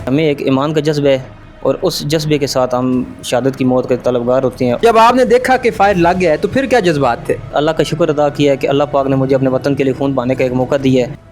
ہمیں ایک ایمان کا جذبہ ہے اور اس جذبے کے ساتھ ہم شہادت کی موت کے طلبگار ہوتے ہیں۔ جب آپ نے دیکھا کہ فائر لگ گیا ہے تو پھر کیا جذبات تھے؟ اللہ کا شکر ادا کیا ہے کہ اللہ پاک نے مجھے اپنے وطن کے لیے خون بہانے کا ایک موقع دیا ہے۔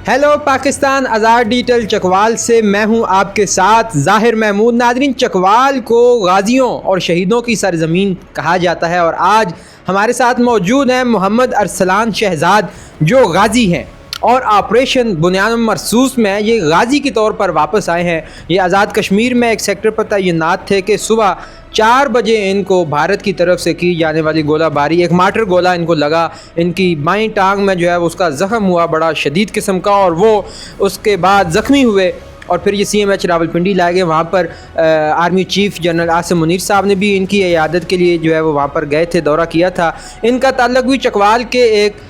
ہیلو پاکستان، آزاد ڈیجیٹل چکوال سے میں ہوں آپ کے ساتھ ظاہر محمود۔ ناظرین، چکوال کو غازیوں اور شہیدوں کی سرزمین کہا جاتا ہے اور آج ہمارے ساتھ موجود ہیں محمد ارسلان شہزاد، جو غازی ہیں اور آپریشن بنیاد مرصوص میں یہ غازی کے طور پر واپس آئے ہیں۔ یہ آزاد کشمیر میں ایک سیکٹر پر تعینات تھے کہ صبح 4 بجے ان کو بھارت کی طرف سے کی جانے والی گولہ باری، ایک مارٹر گولہ ان کو لگا، ان کی بائیں ٹانگ میں جو ہے اس کا زخم ہوا بڑا شدید قسم کا، اور وہ اس کے بعد زخمی ہوئے اور پھر یہ CMH راولپنڈی لائے گئے۔ وہاں پر army chief general Asim Munir صاحب نے بھی ان کی عیادت کے لیے جو ہے وہ وہاں پر گئے تھے، دورہ کیا تھا۔ ان کا تعلق بھی چکوال کے ایک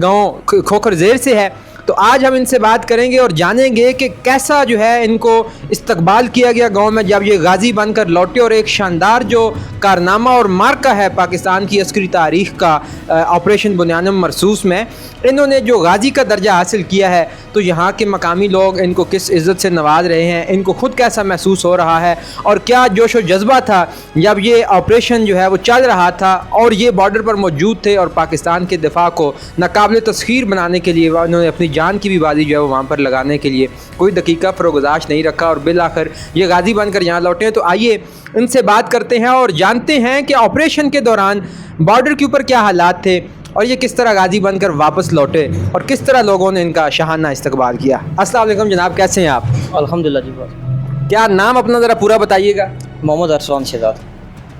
گاؤں کھوکھر زیر سے ہے۔ تو آج ہم ان سے بات کریں گے اور جانیں گے کہ کیسا جو ہے ان کو استقبال کیا گیا گاؤں میں جب یہ غازی بن کر لوٹے، اور ایک شاندار جو کارنامہ اور مارکہ ہے پاکستان کی عسکری تاریخ کا آپریشن بنیاد مرصوص میں انہوں نے جو غازی کا درجہ حاصل کیا ہے، تو یہاں کے مقامی لوگ ان کو کس عزت سے نواز رہے ہیں، ان کو خود کیسا محسوس ہو رہا ہے، اور کیا جوش و جذبہ تھا جب یہ آپریشن جو ہے وہ چل رہا تھا اور یہ بارڈر پر موجود تھے اور پاکستان کے دفاع کو ناقابل تسخیر بنانے کے لیے انہوں نے اپنی جان کی بھی بازی جو ہے وہ وہاں پر لگانے کے لیے کوئی دقیقہ فروگزاش نہیں رکھا، اور بالآخر یہ غازی بن کر یہاں لوٹے ہیں۔ تو آئیے ان سے بات کرتے ہیں اور جانتے ہیں کہ آپریشن کے دوران بارڈر کے اوپر کیا حالات تھے اور یہ کس طرح غازی بن کر واپس لوٹے اور کس طرح لوگوں نے ان کا شاہانہ استقبال کیا۔ السلام علیکم جناب، کیسے ہیں آپ؟ الحمدللہ جی بات۔ کیا نام اپنا ذرا پورا بتائیے گا؟ محمد ارسلان شہزاد۔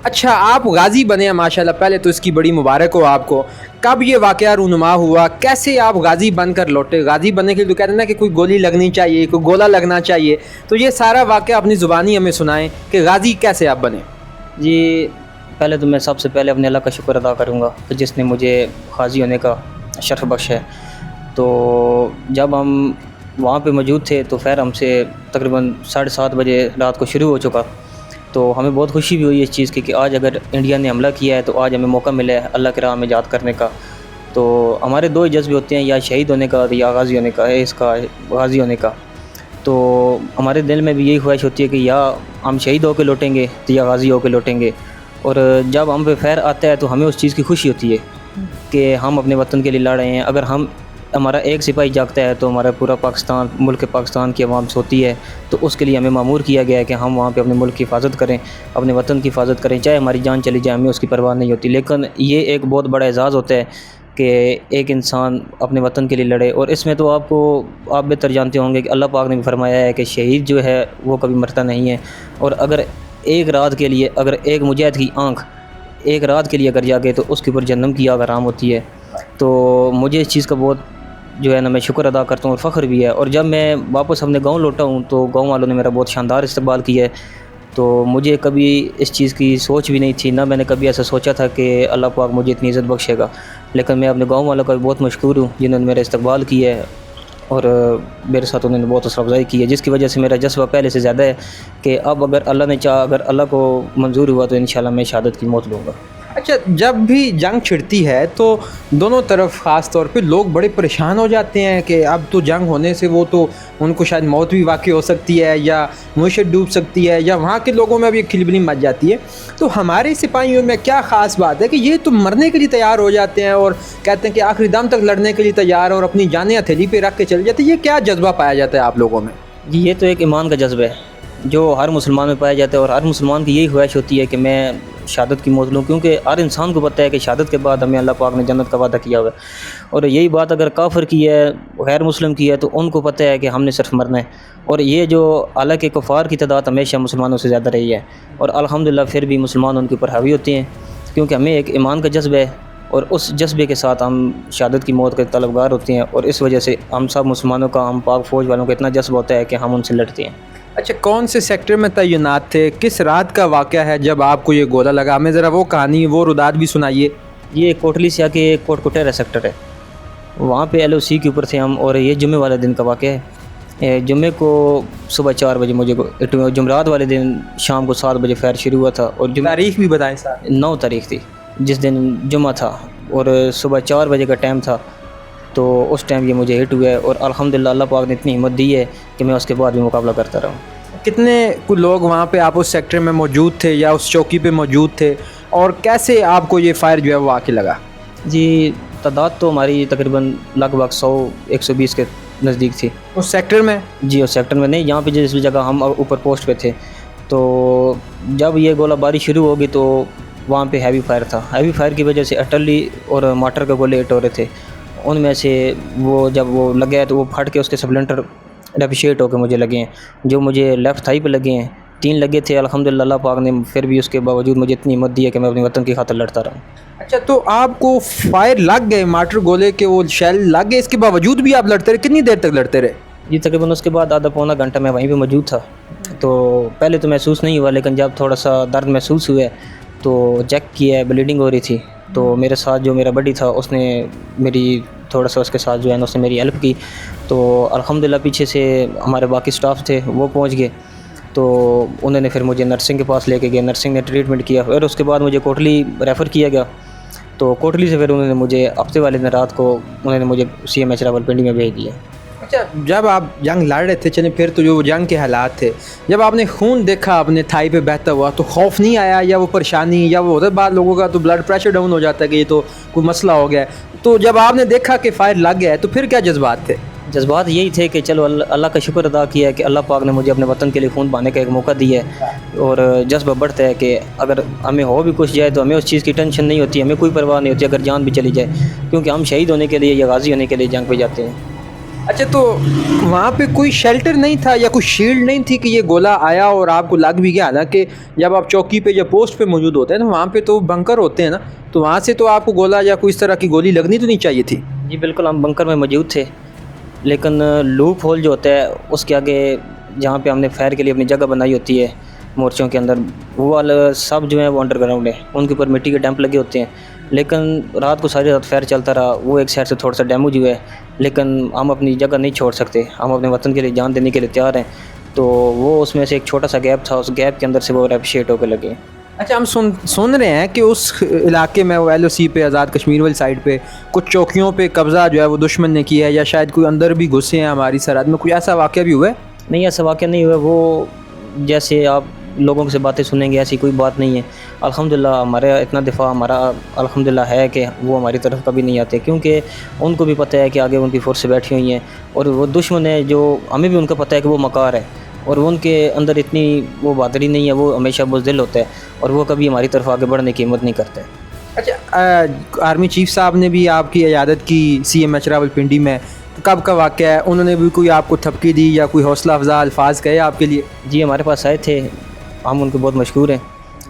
اچھا، آپ غازی بنے ہیں ماشاءاللہ، پہلے تو اس کی بڑی مبارک ہو آپ کو۔ کب یہ واقعہ رونما ہوا، کیسے آپ غازی بن کر لوٹے؟ غازی بننے کے لیے تو کہتے ہیں نا کہ کوئی گولی لگنی چاہیے، کوئی گولہ لگنا چاہیے، تو یہ سارا واقعہ اپنی زبانی ہمیں سنائیں کہ غازی کیسے آپ بنے؟ جی، پہلے تو میں سب سے پہلے اپنے اللہ کا شکر ادا کروں گا کہ جس نے مجھے غازی ہونے کا شرف بخشا ہے۔ تو جب ہم وہاں پہ موجود تھے تو خیر ہم سے تقریباً 7:30 بجے رات کو شروع ہو چکا، تو ہمیں بہت خوشی بھی ہوئی اس چیز کی کہ آج اگر انڈیا نے حملہ کیا ہے تو آج ہمیں موقع ملا ہے اللہ کے راہ میں جہاد کرنے کا۔ تو ہمارے 2 جذبے ہوتے ہیں، یا شہید ہونے کا یا غازی ہونے کا، اس کا غازی ہونے کا۔ تو ہمارے دل میں بھی یہی خواہش ہوتی ہے کہ یا ہم شہید ہو کے لوٹیں گے تو یا غازی ہو کے لوٹیں گے، اور جب ہم پہ خیر آتا ہے تو ہمیں اس چیز کی خوشی ہوتی ہے کہ ہم اپنے وطن کے لیے لڑ رہے ہیں۔ اگر ہمارا ایک سپاہی جاگتا ہے تو ہمارا پورا پاکستان، ملک پاکستان کی عوام سوتی ہے، تو اس کے لیے ہمیں مامور کیا گیا ہے کہ ہم وہاں پہ اپنے ملک کی حفاظت کریں، اپنے وطن کی حفاظت کریں، چاہے ہماری جان چلی جائے ہمیں اس کی پرواہ نہیں ہوتی۔ لیکن یہ ایک بہت بڑا اعزاز ہوتا ہے کہ ایک انسان اپنے وطن کے لیے لڑے، اور اس میں تو آپ بہتر جانتے ہوں گے کہ اللہ پاک نے بھی فرمایا ہے کہ شہید جو ہے وہ کبھی مرتا نہیں ہے، اور اگر ایک رات کے لیے اگر ایک مجاہد کی آنکھ ایک رات کے لیے اگر جاگے تو اس کے اوپر جہنم کی آگ حرام ہوتی ہے۔ تو مجھے اس چیز کا بہت جو ہے نا میں شکر ادا کرتا ہوں اور فخر بھی ہے۔ اور جب میں واپس اپنے گاؤں لوٹا ہوں تو گاؤں والوں نے میرا بہت شاندار استقبال کیا ہے، تو مجھے کبھی اس چیز کی سوچ بھی نہیں تھی، نہ میں نے کبھی ایسا سوچا تھا کہ اللہ پاک مجھے اتنی عزت بخشے گا۔ لیکن میں اپنے گاؤں والوں کا بھی بہت مشکور ہوں جنہوں نے میرا استقبال کیا ہے اور میرے ساتھ انہوں نے بہت حوصلہ افزائی کی ہے، جس کی وجہ سے میرا جذبہ پہلے سے زیادہ ہے کہ اب اگر اللہ نے چاہا، اگر اللہ کو منظور ہوا تو انشاءاللہ میں شہادت کی موت لوں گا۔ اچھا، جب بھی جنگ چھڑتی ہے تو دونوں طرف خاص طور پہ لوگ بڑے پریشان ہو جاتے ہیں کہ اب تو جنگ ہونے سے وہ تو ان کو شاید موت بھی واقع ہو سکتی ہے، یا معیشت ڈوب سکتی ہے، یا وہاں کے لوگوں میں بھی ایک کھلبلی مچ جاتی ہے۔ تو ہمارے سپاہیوں میں کیا خاص بات ہے کہ یہ تو مرنے کے لیے تیار ہو جاتے ہیں اور کہتے ہیں کہ آخری دم تک لڑنے کے لیے تیار اور اپنی جانیں ہتھیلی پہ رکھ کے چل جاتے ہیں؟ یہ کیا جذبہ پایا جاتا ہے آپ لوگوں میں؟ جی، یہ تو ایک ایمان کا جذبہ ہے جو ہر مسلمان میں پایا جاتا ہے، اور ہر مسلمان کی یہی خواہش ہوتی ہے کہ میں شہادت کی موت لوں، کیونکہ ہر انسان کو پتہ ہے کہ شہادت کے بعد ہمیں اللہ پاک نے جنت کا وعدہ کیا ہوا ہے۔ اور یہی بات اگر کافر کی ہے، غیر مسلم کی ہے، تو ان کو پتہ ہے کہ ہم نے صرف مرنا ہے۔ اور یہ جو حالانکہ کفار کی تعداد ہمیشہ مسلمانوں سے زیادہ رہی ہے، اور الحمدللہ پھر بھی مسلمان ان کے اوپر حاوی ہوتے ہیں، کیونکہ ہمیں ایک ایمان کا جذبہ ہے اور اس جذبے کے ساتھ ہم شہادت کی موت کے طلبگار ہوتے ہیں، اور اس وجہ سے ہم سب مسلمانوں کا، ہم پاک فوج والوں کا اتنا جذبہ ہوتا ہے کہ ہم ان سے لڑتے ہیں۔ اچھا، کون سے سیکٹر میں تعینات تھے؟ کس رات کا واقعہ ہے جب آپ کو یہ گولہ لگا؟ ہمیں ذرا وہ کہانی، وہ روداد بھی سنائیے۔ یہ کوٹلی سے آ کے کوٹ کٹیرا سیکٹر ہے، وہاں پہ LOC کے اوپر تھے ہم، اور یہ جمعے والے دن کا واقعہ ہے۔ जुम्मे को सुबह 4 बजे मुझे जुमरात वाले दिन शाम को 7 बजे फायर शुरू हुआ था और तारीख भी बताएं सर। 9 तारीख थी जिस दिन जुम्मा था और सुबह 4 बजे का टाइम था, तो उस टाइम ये मुझे हिट हुआ है और अल्हम्दुलिल्लाह अल्लाह पाक ने इतनी हिम्मत दी है कि मैं उसके बाद भी मुकाबला करता रहा। कितने कुछ लोग वहाँ पे आप उस सेक्टर में मौजूद थे या उस चौकी पे मौजूद थे, और कैसे आपको ये फायर जो है वो आके लगा? जी तादाद तो हमारी तकरीबन लगभग 100-120 के नज़दीक थी उस सेक्टर में? जी उस सेक्टर में नहीं, यहाँ पे जिस जगह हम ऊपर पोस्ट पे थे, तो जब ये गोला बारी शुरू होगी तो वहाँ पे हैवी फायर था। हैवी फायर की वजह से अटली और मार्टर के गोले हिट हो रहे थे, उनमें से वो जब वो लगे तो वो फट के उसके स्प्लिंटर रेपिशेट होकर मुझे लगे हैं, जो मुझे लेफ़्ट थाई पे लगे हैं 3 लगे थे। अल्हम्दुलिल्लाह अल्लाह पाक ने फिर भी उसके बावजूद मुझे इतनी हिम्मत दी है कि मैं अपने वतन की खातिर लड़ता रहा। अच्छा, तो आपको फायर लग गए, मार्टर गोले के वो शेल लग गए, इसके बावजूद भी आप लड़ते रहे? कितनी देर तक लड़ते रहे? जी तकरीबन उसके बाद आधा पौना घंटा मैं वहीं पे मौजूद था। तो पहले तो महसूस नहीं हुआ, लेकिन जब थोड़ा सा दर्द महसूस हुआ तो चेक किया, ब्लीडिंग हो रही थी, तो मेरे साथ जो मेरा बडी था उसने मेरी थोड़ा सा उसके साथ जो है ना उसने मेरी हेल्प की। तो अल्हम्दुलिल्लाह पीछे से हमारे बाकी स्टाफ थे वो पहुंच गए, तो उन्होंने फिर मुझे नर्सिंग के पास लेके गए, नर्सिंग ने ट्रीटमेंट किया। फिर उसके बाद मुझे कोटली रेफ़र किया गया, तो कोटली से फिर उन्होंने मुझे हफ्ते वाले दिन रात को उन्होंने मुझे CMH रावलपिंडी में भेज दिया। अच्छा, जब आप जंग लड़ रहे थे, चलिए फिर तो जो जंग के हालात थे, जब आपने खून देखा अपने थाई पे बहता हुआ, तो खौफ नहीं आया या वो परेशानी, या वो होता है बाद लोगों का तो ब्लड प्रेशर डाउन हो जाता है कि ये तो कोई मसला हो गया है, तो जब आपने देखा कि फायर लग गया है तो फिर क्या जज्बात थे? जज्बात यही थे कि चलो अल्लाह का शुक्र अदा किया है कि अल्लाह पाक ने मुझे अपने वतन के लिए खून बहाने का एक मौका दिया है, और जज्बा बढ़ता है कि अगर हमें हो भी कुछ जाए तो हमें उस चीज़ की टेंशन नहीं होती, हमें कोई परवाह नहीं होती अगर जान भी चली जाए, क्योंकि हम शहीद होने के लिए या गाजी होने के लिए जंग पे जाते हैं। अच्छा, तो वहाँ पे कोई शेल्टर नहीं था या कोई शील्ड नहीं थी कि ये गोला आया और आपको लग भी गया? हालांकि जब आप चौकी पे या पोस्ट पे मौजूद होते हैं तो वहाँ पे तो बंकर होते हैं ना, तो वहाँ से तो आपको गोला या कोई इस तरह की गोली लगनी तो नहीं चाहिए थी? जी बिल्कुल, हम बंकर में मौजूद थे, लेकिन लूप होल जो होता है उसके आगे जहाँ पे हमने फायर के लिए अपनी जगह बनाई होती है मोर्चों के अंदर, वो वाला सब जो है वो अंडरग्राउंड है, उनके ऊपर मिट्टी के डैम्प लगे होते हैं। लेकिन रात को सारी रात फायर चलता रहा, वो एक साइड से थोड़ा सा डैमेज हुआ है, लेकिन हम अपनी जगह नहीं छोड़ सकते, हम अपने वतन के लिए जान देने के लिए तैयार हैं। तो वो उसमें से एक छोटा सा गैप था, उस गैप के अंदर से वो रेपिशेट होकर लगे। अच्छा, हम सुन रहे हैं कि उस इलाके में वो LOC पे, आज़ाद कश्मीर वाली साइड पे कुछ चौकियों पे कब्ज़ा जो है वो दुश्मन ने किया है, या शायद कोई अंदर भी घुसे हैं हमारी सरहद में, कुछ ऐसा वाक़या भी हुआ है? नहीं, ऐसा वाक़या नहीं हुआ। वो जैसे आप लोगों से बातें सुनेंगे ऐसी कोई बात नहीं है। अल्हम्दुलिल्लाह हमारा इतना दिफा हमारा अल्हम्दुलिल्लाह है कि वो हमारी तरफ कभी नहीं आते, क्योंकि उनको भी पता है कि आगे उनकी फोर्स बैठी हुई हैं, और वो दुश्मन है जो हमें भी उनका पता है कि वो मकार है, और उनके अंदर इतनी वो बहादुरी नहीं है, वो हमेशा बुज़दिल होता है और वो कभी हमारी तरफ आगे बढ़ने की हिम्मत नहीं करते। अच्छा, आर्मी चीफ साहब ने भी आपकी इयादत की CMH रावलपिंडी में, तो कब का वाक़या है? उन्होंने भी कोई आपको थपकी दी या कोई हौसला अफजा अल्फाज कहे आपके लिए? जी हमारे पास आए थे, हम उनके बहुत मशहूर हैं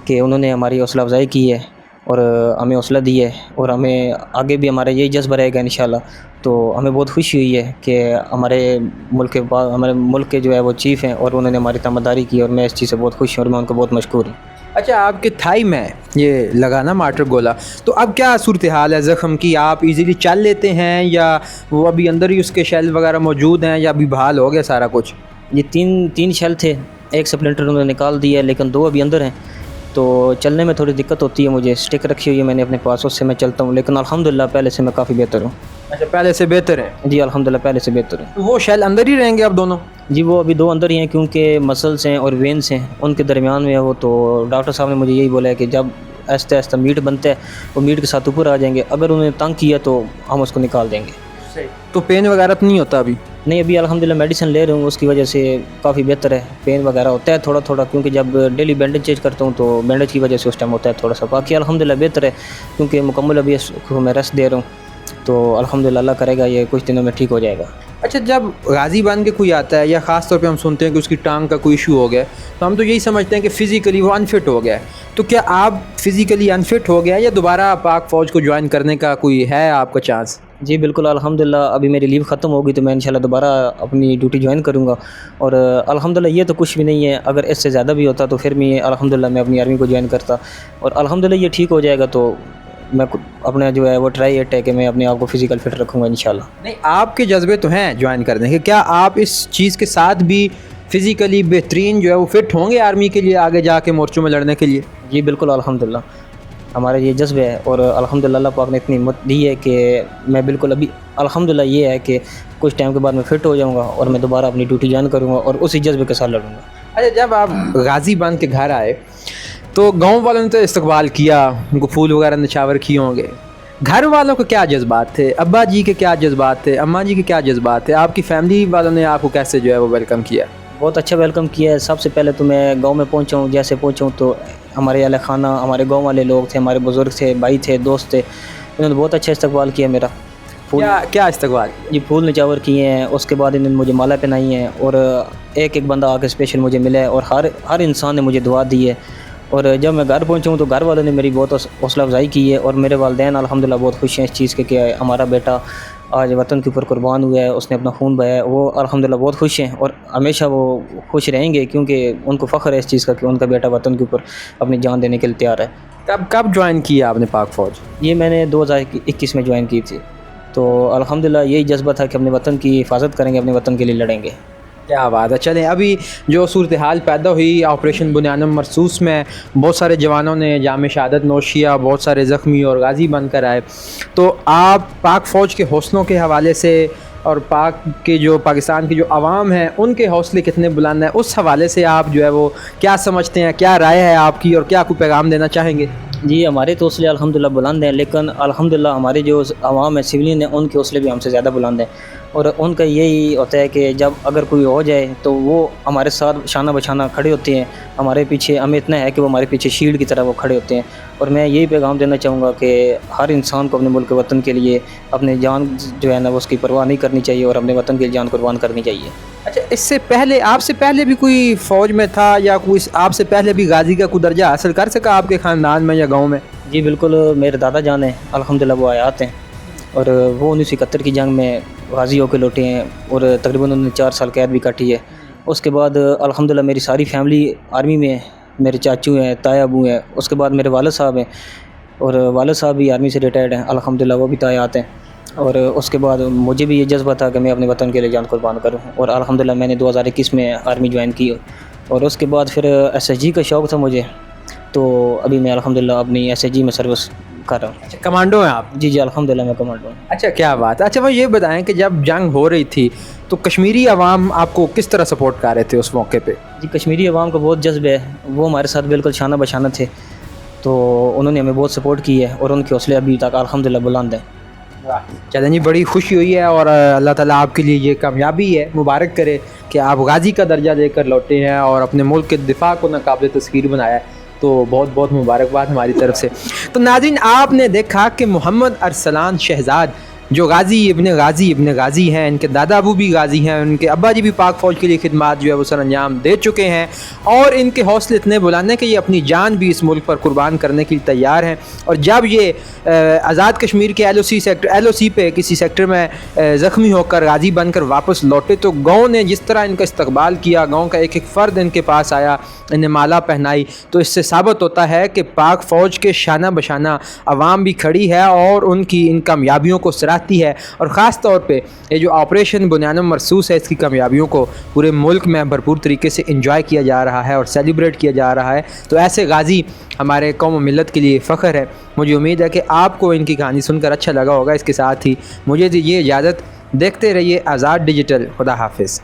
कि उन्होंने हमारी हौसला अफजाई की है और हमें हौसला दी है, और हमें आगे भी हमारा यही जज्बा रहेगा इंशाल्लाह। तो हमें बहुत खुशी हुई है कि हमारे मुल्क के जो है वो चीफ़ हैं और उन्होंने हमारी तमद्दारी की, और मैं इस चीज़ से बहुत खुश हूँ और मैं उनको बहुत मशहूर हूँ। अच्छा, आपके थाई में ये लगा ना मार्टर गोला, तो अब क्या सूरत हाल है ज़ख़म की? आप इजीली चल लेते हैं या वो अभी अंदर ही उसके शेल वगैरह मौजूद हैं, या अभी बहाल हो गया सारा कुछ? ये तीन शेल थे, एक स्प्लिंटर उन्होंने निकाल दिया है, लेकिन 2 अभी अंदर हैं, तो चलने में थोड़ी दिक्कत होती है मुझे। स्टिक रखी हुई है मैंने अपने पास, उससे मैं चलता हूँ, लेकिन अल्हम्दुलिल्लाह पहले से मैं काफ़ी बेहतर हूँ। अच्छा, पहले से बेहतर है? जी अल्हम्दुलिल्लाह पहले से बेहतर है। तो वो शेल अंदर ही रहेंगे अब दोनों? जी वो अभी 2 अंदर ही हैं, क्योंकि मसल्स हैं और वेन्स हैं उनके दरमियान में है वो, तो डॉक्टर साहब ने मुझे यही बोला है कि जब आहिस्ता आहिस्ता मीट बनता है वो मीट के साथ ऊपर आ जाएंगे, अगर उन्हें तंग किया तो हम उसको निकाल देंगे। तो पेन वगैरह तो नहीं होता अभी? नहीं, अभी अल्हम्दुलिल्लाह मेडिसिन ले रहा हूँ, उसकी वजह से काफ़ी बेहतर है। पेन वगैरह होता है थोड़ा थोड़ा, क्योंकि जब डेली बैंडेज चेंज करता हूँ तो बैंडेज की वजह से उस टाइम होता है थोड़ा सा। बाकी अल्हम्दुलिल्लाह बेहतर है, क्योंकि मुकम्मल अभी इसको मैं रेस्ट दे रहा हूँ, तो अल्हम्दुलिल्लाह अल्लाह करेगा ये कुछ दिनों में ठीक हो जाएगा। अच्छा, जब गाजी बन के कोई आता है या ख़ास तौर पे हम सुनते हैं कि उसकी टांग का कोई इशू हो गया, तो हम तो यही समझते हैं कि फ़िज़िकली वो अनफिट हो गया है, तो क्या आप फ़िज़िकली अनफिट हो गया या दोबारा पाक फ़ौज को ज्वाइन करने का कोई है आपका चांस? जी बिल्कुल, अल्हम्दुलिल्लाह अभी मेरी लीव ख़त्म होगी तो मैं इंशाल्लाह दोबारा अपनी ड्यूटी ज्वाइन करूँगा, और अल्हम्दुलिल्लाह ये तो कुछ भी नहीं है, अगर इससे ज़्यादा भी होता तो फिर मैं अल्हम्दुलिल्लाह मैं अपनी आर्मी को ज्वाइन करता, और अल्हम्दुलिल्लाह ये ठीक हो जाएगा तो मैं अपना जो है वो ट्राई एट है कि मैं अपने आप को फिज़िकल फिट रखूँगा इंशाल्लाह। नहीं, आपके जज्बे तो हैं ज्वाइन करने के, क्या आप इस चीज़ के साथ भी फ़िज़िकली बेहतरीन जो है वो फिट होंगे आर्मी के लिए आगे जाके मोर्चों में लड़ने के लिए? जी बिल्कुल, अल्हम्दुलिल्लाह हमारा ये जज्बा है और अल्हम्दुलिल्लाह अल्लाह पाक ने इतनी हिम्मत दी है कि मैं बिल्कुल अभी अल्हम्दुलिल्लाह ये है कि कुछ टाइम के बाद मैं फ़िट हो जाऊँगा और मैं दोबारा अपनी ड्यूटी ज्वाइन करूँगा और उसी जज्बे के साथ लड़ूँगा। अच्छा, जब आप गाज़ी बन के घर आए तो गांव वालों ने तो इस्तकबाल किया, उनको फूल वगैरह निछावर किए होंगे, घर वालों के क्या जज्बात थे, अब्बा जी के क्या जज्बात थे, अम्मा जी के क्या जज्बात थे, आपकी फैमिली वालों ने आपको कैसे जो है वो वेलकम किया? बहुत अच्छा वेलकम किया है। सबसे पहले तो मैं गांव में पहुंचा हूँ, जैसे पहुंचा हूँ तो हमारे अहल खाना, हमारे गांव वाले लोग थे, हमारे बुज़ुर्ग थे, भाई थे, दोस्त थे, इन्होंने बहुत अच्छा इस्तकबाल किया मेरा। क्या इस्तकबाल? ये फूल निछावर किए हैं, उसके बाद इन्होंने मुझे माला पहनाई है और एक एक बंदा आके स्पेशल मुझे मिला है और हर इंसान ने मुझे दुआ दी है। और जब मैं घर पहुंचा हूँ तो घर वालों ने मेरी बहुत हौसला अफजाई की है और मेरे वालिदैन अल्हम्दुलिल्लाह बहुत खुश हैं इस चीज़ के कि हमारा बेटा आज वतन के ऊपर कुर्बान हुआ है, उसने अपना खून बहाया है। वो अल्हम्दुलिल्लाह बहुत खुश हैं और हमेशा वो खुश रहेंगे क्योंकि उनको फ़ख्र है इस चीज़ का कि उनका बेटा वतन के ऊपर अपनी जान देने के लिए तैयार है। कब ज्वाइन किया आपने पाक फ़ौज? ये मैंने 2021 में ज्वाइन की थी। तो अल्हम्दुलिल्लाह यही जज्बा था कि अपने वतन की हिफाजत करेंगे, अपने वतन के लिए लड़ेंगे। क्या बात है। चलें, अभी जो सूरत हाल पैदा हुई ऑपरेशन बुनियानम मरसूस में, बहुत सारे जवानों ने जाम शहादत नोश किया, बहुत सारे ज़ख्मी और गाज़ी बनकर आए, तो आप पाक फ़ौज के हौसलों के हवाले से और पाकिस्तान की जो आवाम है उनके हौसले कितने बुलंद हैं, उस हवाले से आप जो है वो क्या समझते हैं, क्या राय है आपकी और क्या कोई पैगाम देना चाहेंगे? जी, हमारे तो हौसले अल्हम्दुलिल्लाह बुलंद हैं, लेकिन अल्हम्दुलिल्लाह हमारे जो आवाम है, सिविलियन है, उनके हौसले भी हमसे ज़्यादा बुलंद हैं और उनका यही होता है कि जब अगर कोई हो जाए तो वो हमारे साथ शाना बशाना खड़े होते हैं, हमारे पीछे, हमें इतना है कि वो हमारे पीछे शील्ड की तरह वो खड़े होते हैं। और मैं यही पैगाम देना चाहूँगा कि हर इंसान को अपने मुल्क वतन के लिए अपने जान जो है ना वो उसकी परवाह नहीं करनी चाहिए और अपने वतन के लिए जान कुर्बान करनी चाहिए। अच्छा, इससे पहले आपसे पहले भी कोई फ़ौज में था या कोई आपसे पहले भी गाज़ी का कोई दर्जा हासिल कर सका आपके ख़ानदान में या गाँव में? जी बिल्कुल, मेरे दादा जान हैं अल्हम्दुलिल्लाह, वो हयात हैं और वो 1971 की जंग में गाज़ी होकर लौटे हैं और तकरीबन उन्होंने 4 साल कैद भी काटी है। उसके बाद अल्हम्दुलिल्लाह मेरी सारी फैमिली आर्मी में है, मेरे चाचू हैं, ताया अबू हैं, उसके बाद मेरे वालिद साहब हैं और वालिद साहब भी आर्मी से रिटायर्ड हैं अल्हम्दुलिल्लाह, वो भी हयात हैं। और उसके बाद मुझे भी ये जज्बा था कि मैं अपने वतन के लिए जान कुर्बान करूँ और अल्हम्दुलिल्लाह मैंने 2021 में आर्मी ज्वाइन की और उसके बाद फिर SSG का शौक़ था मुझे, तो अभी मैं अल्हम्दुलिल्लाह अपनी SSG में सर्विस कर रहा हूँ। अच्छा, कमांडो हैं आप? जी जी, अल्हम्दुलिल्लाह मैं कमांडो हूँ। अच्छा, क्या बात है। अच्छा, मैं ये बताएं कि जब जंग हो रही थी तो कश्मीरी अवाम आपको किस तरह सपोर्ट कर रहे थे उस मौके पे? जी, कश्मीरी अवाम को बहुत जज्बा है, वो हमारे साथ बिल्कुल शाना बशाना थे, तो उन्होंने हमें बहुत सपोर्ट की है और उनके हौसले अभी तक अल्हम्दुलिल्लाह बुलंद हैं। चलें जी, बड़ी खुशी हुई है और अल्लाह ताला आपके लिए ये कामयाबी है, मुबारक करे कि आप गाज़ी का दर्जा लेकर लौटे हैं और अपने मुल्क के दिफा को नाकाबिल तस्खीर बनाया है, तो बहुत बहुत मुबारकबाद हमारी तरफ से। तो नाज़रीन, आपने देखा कि मोहम्मद अरसलान शहज़ाद जो इब्न गाज़ी हैं, इनके दादा अबू भी गाज़ी हैं, उनके अब्बा जी भी पाक फ़ौज के लिए खिदमात जो है वो सर अंजाम दे चुके हैं और इनके हौसले इतने बुलंद हैं कि ये अपनी जान भी इस मुल्क पर कुर्बान करने के लिए तैयार हैं। और जब ये आज़ाद कश्मीर के LOC पे किसी सेक्टर में ज़ख्मी होकर गाज़ी बनकर वापस लौटे तो गाँव ने जिस तरह इनका इस्तकबाल किया, गाँव का एक एक फ़र्द इनके पास आया, इन्हें माला पहनाई, तो इससे साबित होता है कि पाक फ़ौज के शाना बशाना अवाम भी खड़ी है और उनकी इन कामयाबियों को सराहती है। और ख़ास तौर पे ये जो ऑपरेशन बुनियानम मरसूस है, इसकी कामयाबियों को पूरे मुल्क में भरपूर तरीके से इंजॉय किया जा रहा है और सेलिब्रेट किया जा रहा है। तो ऐसे गाज़ी हमारे कौम और मिलत के लिए फ़ख्र है। मुझे उम्मीद है कि आपको इनकी कहानी सुनकर अच्छा लगा होगा। इसके साथ ही मुझे ये इजाज़त, देखते रहिए आज़ाद डिजिटल। खुदा हाफिज़।